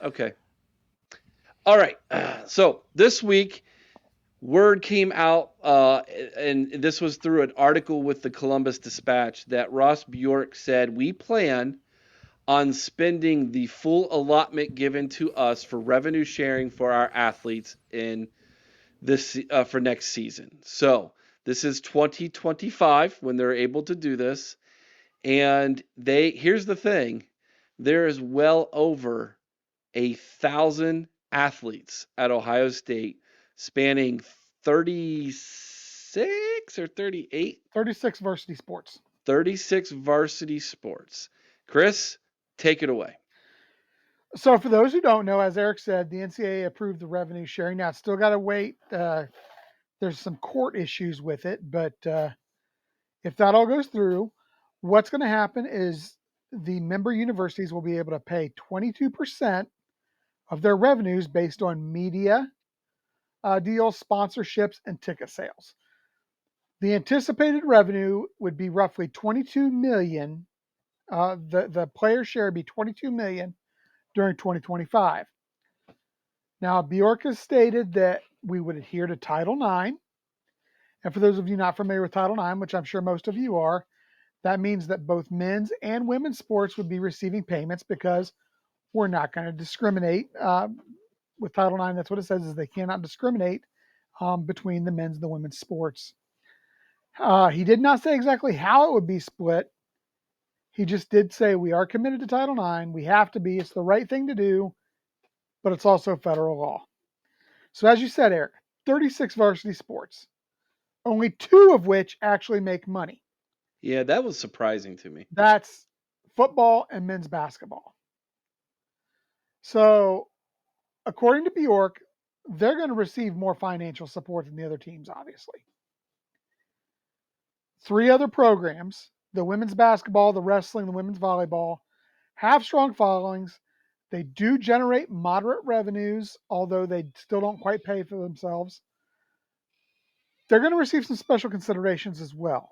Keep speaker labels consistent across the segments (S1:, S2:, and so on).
S1: Okay. All right. So this week, word came out, and this was through an article with the Columbus Dispatch, that Ross Bjork said, "We plan on spending the full allotment given to us for revenue sharing for our athletes in this for next season." So this is 2025 when they're able to do this, and here's the thing: there is well over 1,000 athletes at Ohio State, spanning 36 or 38,
S2: 36 varsity sports.
S1: 36 varsity sports. Chris, take it away.
S2: So, for those who don't know, as Eric said, the NCAA approved the revenue sharing. Now, it's still got to wait. There's some court issues with it, but if that all goes through, what's going to happen is the member universities will be able to pay 22% of their revenues based on media deals, sponsorships, and ticket sales. The anticipated revenue would be roughly 22 million. The player share would be 22 million during 2025. Now, Bjork has stated that we would adhere to Title IX. And for those of you not familiar with Title IX, which I'm sure most of you are, that means that both men's and women's sports would be receiving payments because we're not going to discriminate. With Title IX, that's what it says, is they cannot discriminate between the men's and the women's sports. He did not say exactly how it would be split. He just did say we are committed to Title IX. We have to be. It's the right thing to do, but it's also federal law. So as you said, Eric, 36 varsity sports, only 2 of which actually make money.
S1: Yeah, that was surprising to me.
S2: That's football and men's basketball. So according to Bjork, they're going to receive more financial support than the other teams, obviously. 3 other programs, the women's basketball, the wrestling, the women's volleyball, have strong followings. They do generate moderate revenues, although they still don't quite pay for themselves. They're going to receive some special considerations as well.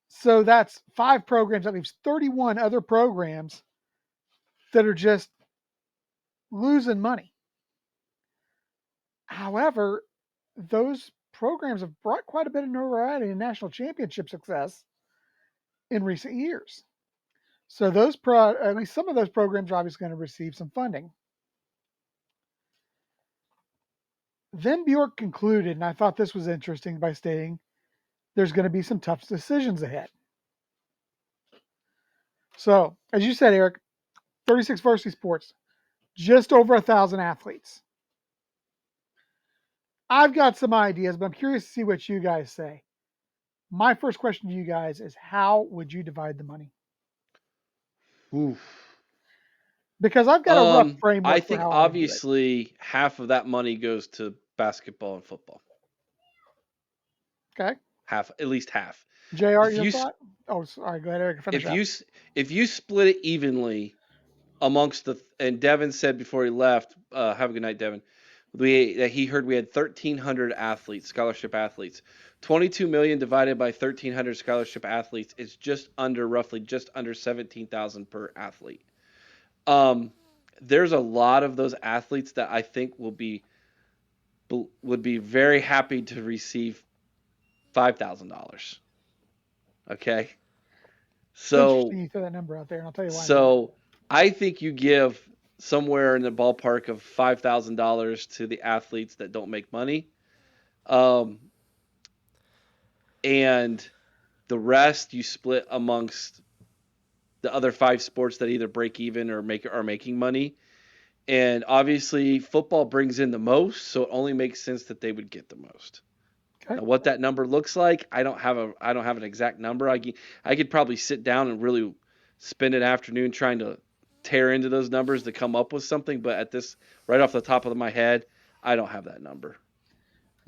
S2: So that's 5 programs. That leaves 31 other programs that are just losing money. However, those programs have brought quite a bit of notoriety and national championship success in recent years. So at least some of those programs are obviously going to receive some funding. Then Bjork concluded, and I thought this was interesting, by stating there's going to be some tough decisions ahead. So, as you said, Eric, 36 varsity sports, just over 1,000 athletes. I've got some ideas, but I'm curious to see what you guys say. My first question to you guys is, how would you divide the money?
S1: Oof.
S2: Because I've got a rough
S1: I
S2: framework for
S1: think
S2: how I would do it.
S1: obviously half of that money goes to basketball and football.
S2: Okay.
S1: Half, at least half.
S2: JR,
S1: If
S2: your
S1: you
S2: thought? Oh, sorry. Go ahead, Eric. Finish
S1: if
S2: up.
S1: you if you split it evenly amongst and Devin said before he left, have a good night, Devin. That he heard we had 1,300 athletes, scholarship athletes. 22 million divided by 1,300 scholarship athletes is roughly just under 17,000 per athlete. Um, there's a lot of those athletes that I think would be very happy to receive $5,000. Okay,
S2: It's interesting
S1: so
S2: you throw that number out there, and I'll tell you why in a minute.
S1: So I think you give somewhere in the ballpark of $5,000 to the athletes that don't make money, um, and the rest you split amongst the other 5 sports that either break even or are making money. And obviously, football brings in the most, so it only makes sense that they would get the most.
S2: Okay.
S1: Now, what that number looks like, I don't have an exact number. I could probably sit down and really spend an afternoon trying to tear into those numbers to come up with something. But at this, right off the top of my head, I don't have that number.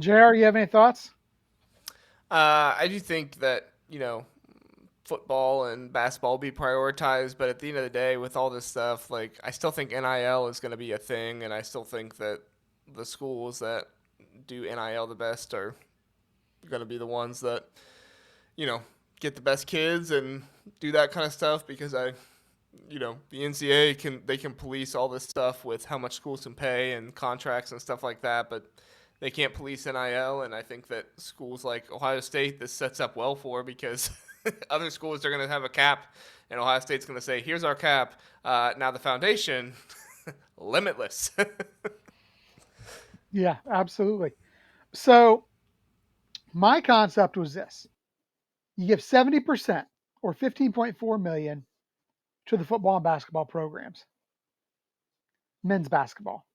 S2: JR, you have any thoughts?
S3: I do think that football and basketball will be prioritized, but at the end of the day, with all this stuff, like I still think NIL is going to be a thing, and I still think that the schools that do NIL the best are going to be the ones that you know get the best kids and do that kind of stuff because the NCAA can police all this stuff with how much schools can pay and contracts and stuff like that, but they can't police NIL. And I think that schools like Ohio State, this sets up well for, because other schools are going to have a cap, and Ohio State's going to say, "Here's our cap." Now the foundation, limitless.
S2: Yeah, absolutely. So my concept was this: you give 70% or 15.4 million to the football and basketball programs, men's basketball.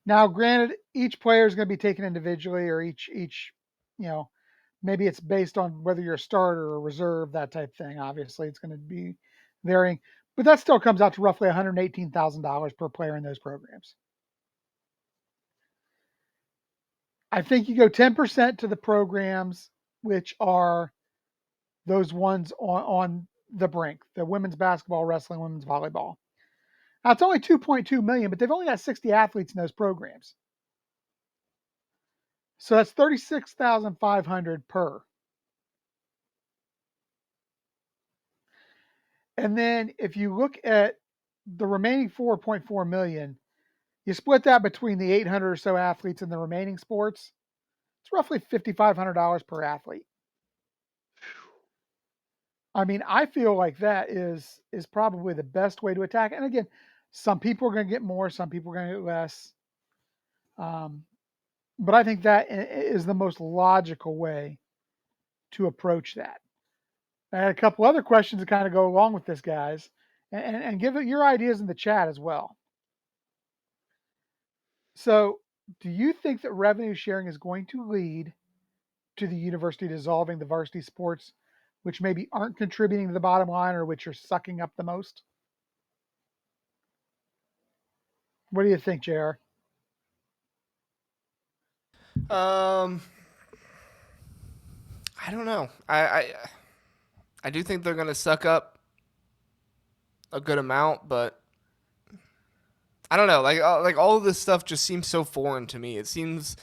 S2: Now, granted, each player is going to be taken individually, or each, you know, maybe it's based on whether you're a starter or a reserve, that type thing. Obviously, it's going to be varying, but that still comes out to roughly $118,000 per player in those programs. I think you go 10% to the programs which are those ones on the brink, the women's basketball, wrestling, women's volleyball. Now it's only 2.2 million, but they've only got 60 athletes in those programs. So that's 36,500 per. And then if you look at the remaining 4.4 million, you split that between the 800 or so athletes in the remaining sports, it's roughly $5,500 per athlete. I mean, I feel like that is probably the best way to attack it. And again, some people are going to get more, some people are going to get less. But I think that is the most logical way to approach that. I had a couple other questions to kind of go along with this, guys, and give it your ideas in the chat as well. So, do you think that revenue sharing is going to lead to the university dissolving the varsity sports, which maybe aren't contributing to the bottom line or which are sucking up the most? What do you think, JR?
S3: I don't know. I do think they're gonna suck up a good amount, but I don't know. Like all of this stuff just seems so foreign to me. It seems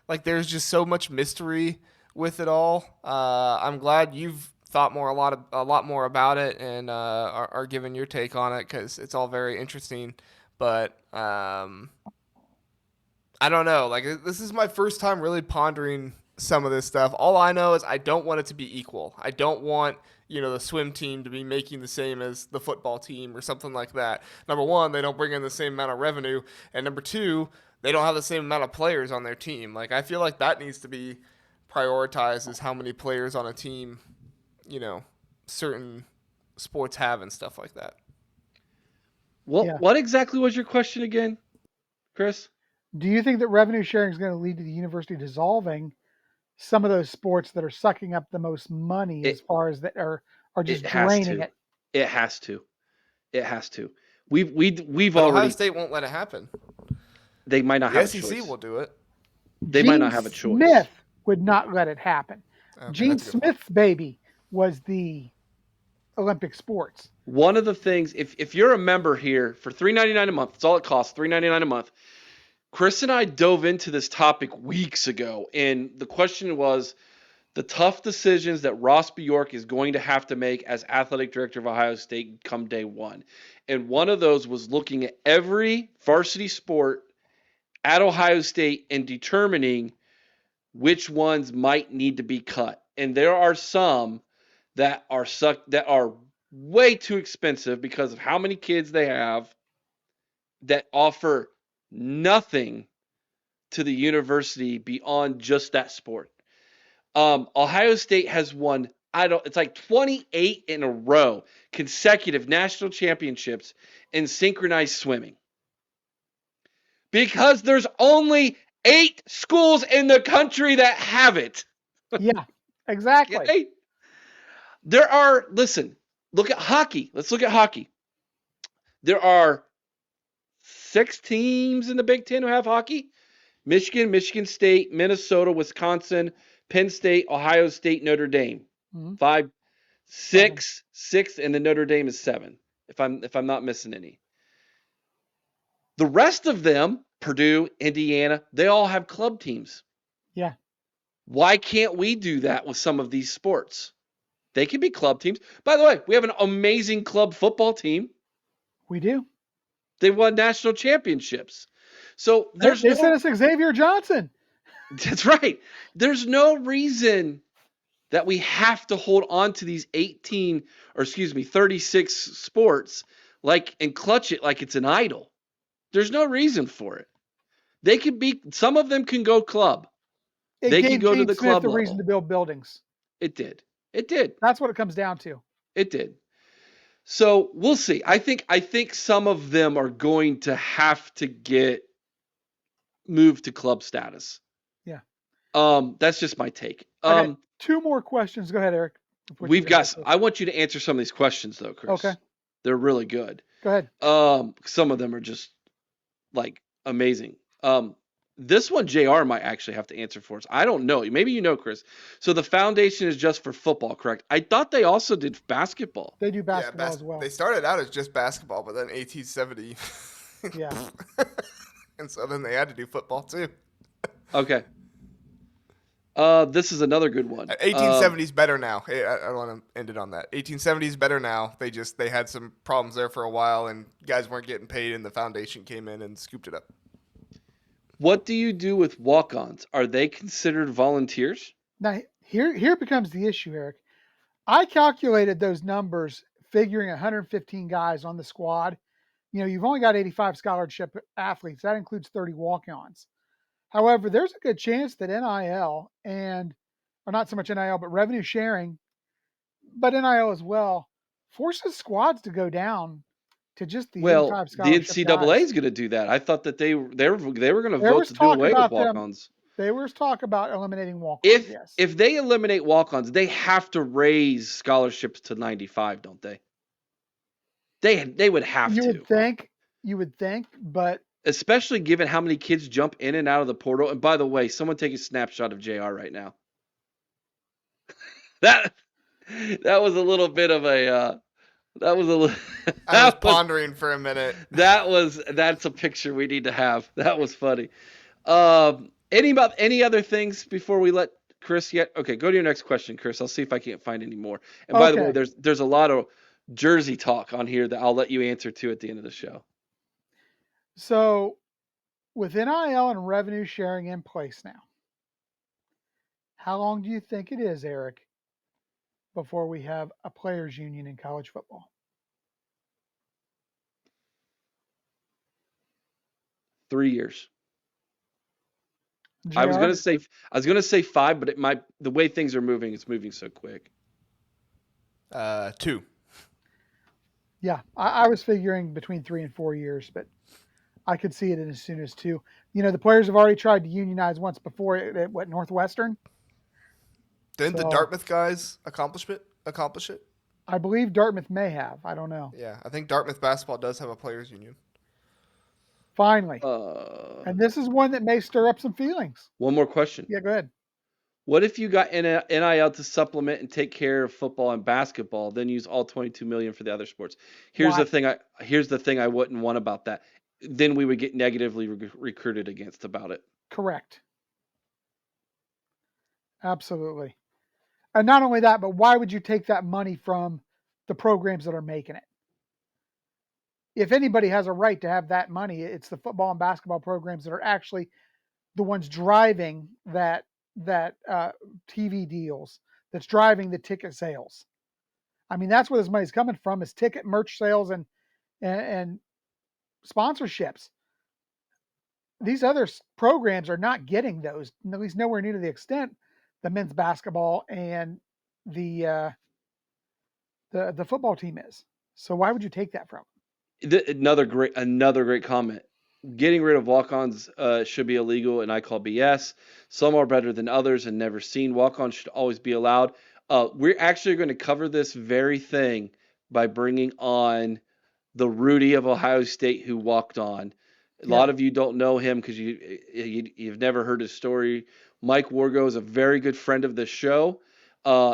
S3: like there's just so much mystery with it all. I'm glad you've thought a lot more about it, and are giving your take on it, because it's all very interesting. But I don't know. Like, this is my first time really pondering some of this stuff. All I know is I don't want it to be equal. I don't want, the swim team to be making the same as the football team or something like that. Number one, they don't bring in the same amount of revenue, and number two, they don't have the same amount of players on their team. Like, I feel like that needs to be prioritized, as how many players on a team, certain sports have and stuff like that.
S1: What exactly was your question again, Chris?
S2: Do you think that revenue sharing is going to lead to the university dissolving some of those sports that are sucking up the most money, as far as that are just draining it?
S1: It has to. It has to. We've
S3: But Ohio
S1: already.
S3: State won't let it happen.
S1: They might not
S3: The
S1: have a
S3: SEC
S1: choice.
S3: will do it.
S1: They might not have a choice.
S2: Smith would not let it happen.
S3: Okay,
S2: Gene
S3: that's a good point.
S2: Smith's baby was the Olympic sports.
S1: One of the things, if you're a member here for $3.99 a month, that's all it costs, $3.99 a month. Chris and I dove into this topic weeks ago, and the question was the tough decisions that Ross Bjork is going to have to make as athletic director of Ohio State come day one. And one of those was looking at every varsity sport at Ohio State and determining which ones might need to be cut. And there are some that are way too expensive because of how many kids they have, that offer nothing to the university beyond just that sport. Ohio State has won, it's like 28 in a row consecutive national championships in synchronized swimming, because there's only 8 schools in the country that have it.
S2: Yeah, exactly.
S1: Okay? Look at hockey. Let's look at hockey. There are 6 teams in the Big Ten who have hockey. Michigan, Michigan State, Minnesota, Wisconsin, Penn State, Ohio State, Notre Dame.
S2: Mhm.
S1: 5, 6, 6, and then Notre Dame is 7, if I'm not missing any. The rest of them, Purdue, Indiana, they all have club teams.
S2: Yeah.
S1: Why can't we do that with some of these sports? They can be club teams. By the way, we have an amazing club football team.
S2: We do.
S1: They won national championships. So
S2: They sent us Xavier Johnson.
S1: That's right. There's no reason that we have to hold on to these 36 sports and clutch it like it's an idol. There's no reason for it. Some of them can go club.
S2: It gave
S1: can go to
S2: Gene
S1: the
S2: Smith
S1: club
S2: the reason
S1: level.
S2: to build buildings.
S1: It did. It did.
S2: That's what it comes down to.
S1: It did. So we'll see. I think some of them are going to have to get moved to club status.
S2: Yeah.
S1: That's just my take.
S2: Okay, 2 more questions. Go ahead, Eric.
S1: I want you to answer some of these questions though, Chris.
S2: Okay.
S1: They're really good.
S2: Go ahead.
S1: Some of them are just like amazing. This one JR might actually have to answer for us. I don't know. Maybe you know, Chris. So the foundation is just for football, correct? I thought they also did basketball.
S2: They do basketball as well.
S3: They started out as just basketball, but then 1870.
S2: Yeah.
S3: And so then they had to do football too.
S1: Okay. This is another good one.
S3: 1870's better now. I don't want to end it on that. 1870's better now. They had some problems there for a while, and guys weren't getting paid, and the foundation came in and scooped it up.
S1: What do you do with walk-ons? Are they considered volunteers?
S2: Now, here becomes the issue, Eric. I calculated those numbers, figuring 115 guys on the squad. You've only got 85 scholarship athletes. That includes 30 walk-ons. However, there's a good chance that NIL or not so much NIL, but revenue sharing, but NIL as well, forces squads to go down to just the 85 scholarship
S1: the NCAA is going to do that. I thought that they were going to vote to do away with walk-ons.
S2: There was talk about eliminating walk-ons.
S1: If they eliminate walk-ons, they have to raise scholarships to 95, don't they? They would have to.
S2: You would think, but
S1: especially given how many kids jump in and out of the portal. And by the way, someone take a snapshot of JR right now. that was a little bit of a I
S3: was pondering for a minute.
S1: That's a picture we need to have. That was funny. Any other things before we let Chris yet? Okay, go to your next question, Chris. I'll see if I can't find any more. And by the way, there's a lot of Jersey talk on here that I'll let you answer to at the end of the show.
S2: So, with NIL and revenue sharing in place now, how long do you think it is, Eric, before we have a players' union in college football?
S1: 3 years.
S2: JR?
S1: I was gonna say 5, but the way things are moving, it's moving so quick.
S3: 2.
S2: Yeah, I was figuring between 3 and 4 years, but I could see it in as soon as 2. The players have already tried to unionize once before at Northwestern.
S3: Didn't the Dartmouth guys accomplish it?
S2: I believe Dartmouth may have. I don't know.
S3: Yeah, I think Dartmouth basketball does have a players union.
S2: Finally. And this is one that may stir up some feelings.
S1: One more question.
S2: Yeah, go ahead.
S1: What if you got NIL to supplement and take care of football and basketball, then use all $22 million for the other sports? Here's the thing I wouldn't want about that. Then we would get negatively recruited against about it.
S2: Correct. Absolutely. And not only that, but why would you take that money from the programs that are making it? If anybody has a right to have that money, it's the football and basketball programs that are actually the ones driving that TV deals, that's driving the ticket sales. I mean, that's where this money's coming from, is ticket merch sales and sponsorships. These other programs are not getting those, at least nowhere near to the extent the men's basketball and the football team is. So why would you take that from them?
S1: Another great comment. Getting rid of walk-ons should be illegal, and I call BS. Some are better than others and never seen. Walk-ons should always be allowed. We're actually going to cover this very thing by bringing on the Rudy of Ohio State who walked on. A lot of you don't know him because you've never heard his story. Mike Wargo is a very good friend of this show.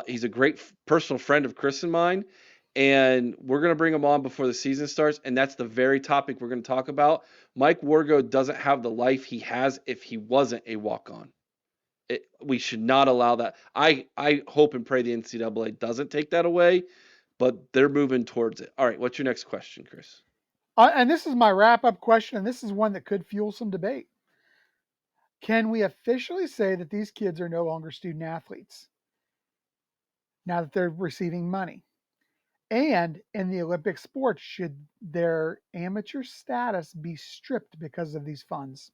S1: He's a great personal friend of Chris and mine. And we're going to bring him on before the season starts, and that's the very topic we're going to talk about. Mike Wargo doesn't have the life he has if he wasn't a walk-on. We should not allow that. I hope and pray the NCAA doesn't take that away, but they're moving towards it. All right, what's your next question, Chris?
S2: And this is my wrap up question, and this is one that could fuel some debate. Can we officially say that these kids are no longer student athletes now that they're receiving money? And in the Olympic sports, should their amateur status be stripped because of these funds?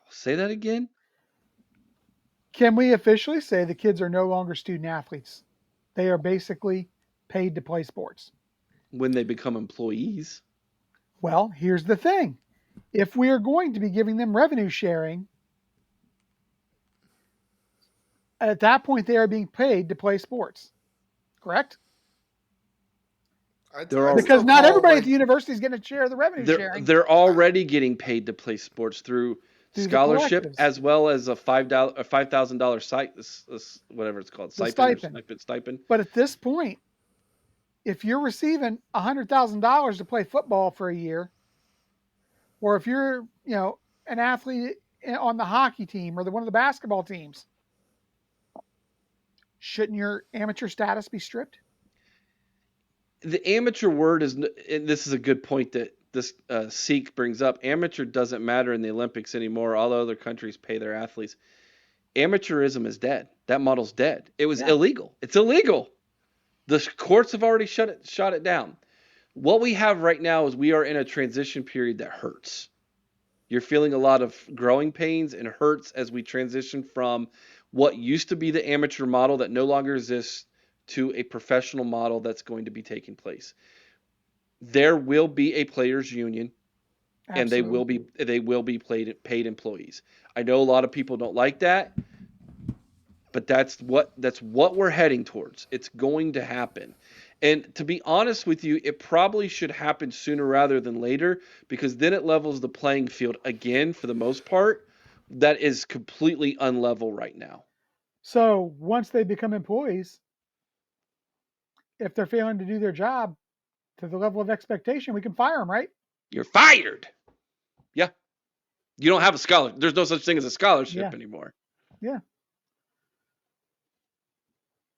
S1: Say that again.
S2: Can we officially say the kids are no longer student athletes? They are basically paid to play sports.
S1: When they become employees.
S2: Well, here's the thing. If we are going to be giving them revenue sharing, at that point they are being paid to play sports. Correct?
S1: They're
S2: Because not everybody at the university is going to share the revenue sharing
S1: they're already getting paid to play sports through
S2: through the
S1: scholarship
S2: collectives,
S1: as well as a $5,000 site, whatever it's called,
S2: the
S1: stipend.
S2: stipend. But at this point, if you're receiving $100,000 to play football for a year, or if you're, an athlete on the hockey team or one of the basketball teams, shouldn't your amateur status be stripped?
S1: The amateur word is, and this is a good point that this Sikh brings up. Amateur doesn't matter in the Olympics anymore. All other countries pay their athletes. Amateurism is dead. That model's dead. It was illegal. It's illegal. The courts have already shot it down. What we have right now is we are in a transition period that hurts. You're feeling a lot of growing pains and hurts as we transition from what used to be the amateur model that no longer exists to a professional model that's going to be taking place. There will be a players union. Absolutely. And they will be paid employees. I know a lot of people don't like that, but that's what we're heading towards. It's going to happen. And to be honest with you, it probably should happen sooner rather than later, because then it levels the playing field again for the most part. That is completely unlevel right now.
S2: So once they become employees, if they're failing to do their job to the level of expectation, we can fire them, right?
S1: You're fired. Yeah. You don't have a scholarship. There's no such thing as a scholarship anymore.
S2: Yeah.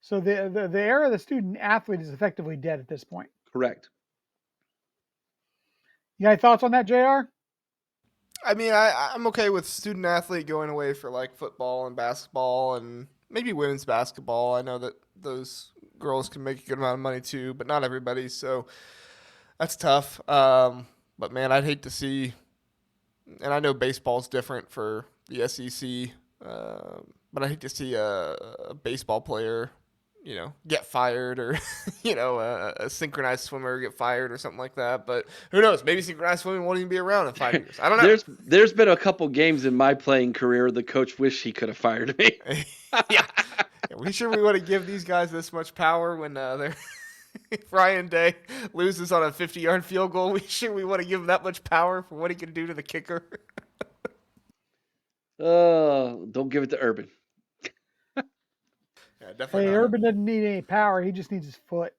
S2: So the era of the student athlete is effectively dead at this point.
S1: Correct.
S2: You got any thoughts on that, JR?
S3: I mean, I'm okay with student athlete going away for like football and basketball and maybe women's basketball. I know that those girls can make a good amount of money too, but not everybody. So that's tough. But man, I'd hate to see, and I know baseball's different for the SEC, but I hate to see a baseball player, get fired, or a synchronized swimmer get fired or something like that. But who knows? Maybe synchronized swimming won't even be around in 5 years. I don't know.
S1: There's been a couple games in my playing career the coach wished he could have fired me.
S3: Yeah. We sure we want to give these guys this much power when they're Ryan Day loses on a 50-yard field goal. We want to give him that much power for what he can do to the kicker.
S1: Don't give it to Urban.
S2: Hey, Urban doesn't need any power. He just needs his foot.